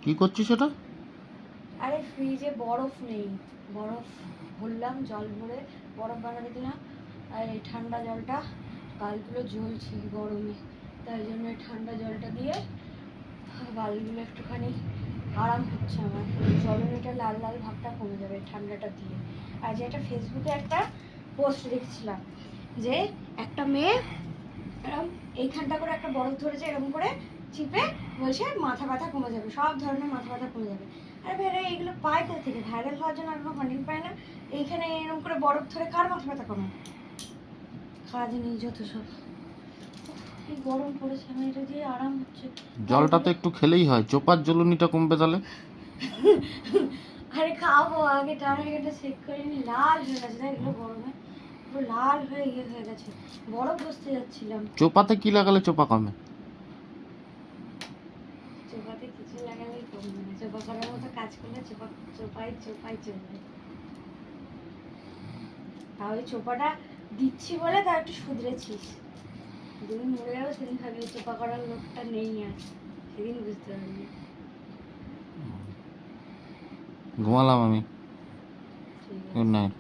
কি করছিস সেটা? আরে ফ্রিজে বরফ নেই, বরফ ভরলাম, জল ভরে বরফ বানাতে দিলাম। আর এই ঠান্ডা জলটা, গালগুলো জ্বলছে গরমে, তাই জন্য এই ঠান্ডা জলটা দিয়ে গালগুলো একটুখানি আরাম হচ্ছে আমার। জ্বলনিটা লাল লাল ভাবটা কমে যাবে ঠান্ডাটা দিয়ে। আর যে একটা ফেসবুকে একটা পোস্ট দেখছিলাম যে একটা মেয়ে এরকম এইখানটা করে একটা বরফ ধরেছে, এরকম করে চিপে বলছে মাথা ব্যথা কমে যাবে, সব ধরনের মাথা ব্যথা কমে যাবে। আরে ভাইরা এগুলো পায় কোথা থেকে? ভাইরাল হওয়ার জন্য আর কোনো কন্টেন্ট পায় না? এইখানে এরকম করে বরফ ধরে কার মাথা ব্যথা কমে? কাজ নেই যত সব। কি গরম পড়েছে, আমার এটা দিয়ে আরাম হচ্ছে। জলটা তো একটু খেলেই হয়, চোপার জ্বলনিটা কমবে তাহলে। আরে খাবো, আগে টানাটা চেক করে নি, লাল হয়ে গেছে দেখ এগুলো গরমে, পুরো লাল হয়ে হয়ে গেছে। বরফ বসতে যাচ্ছিলাম। চোপাতে কি লাগালে চোপা কমে? চোপাতে কিছু লাগালেই কমবে না, চোপা করার মতো কাজ করলে চোপাই চোপাই চলবে। তাহলে চোপাটা দিচ্ছি বলে তা একটু শুধরেছিস। যেদিন মরে যাবো সেদিন ভাবি চোপা করার লোকটা নেই আর, সেদিন বুঝতে পারবি। ঘুমালাম আমি। ঠিক গুড আছে। নাইট।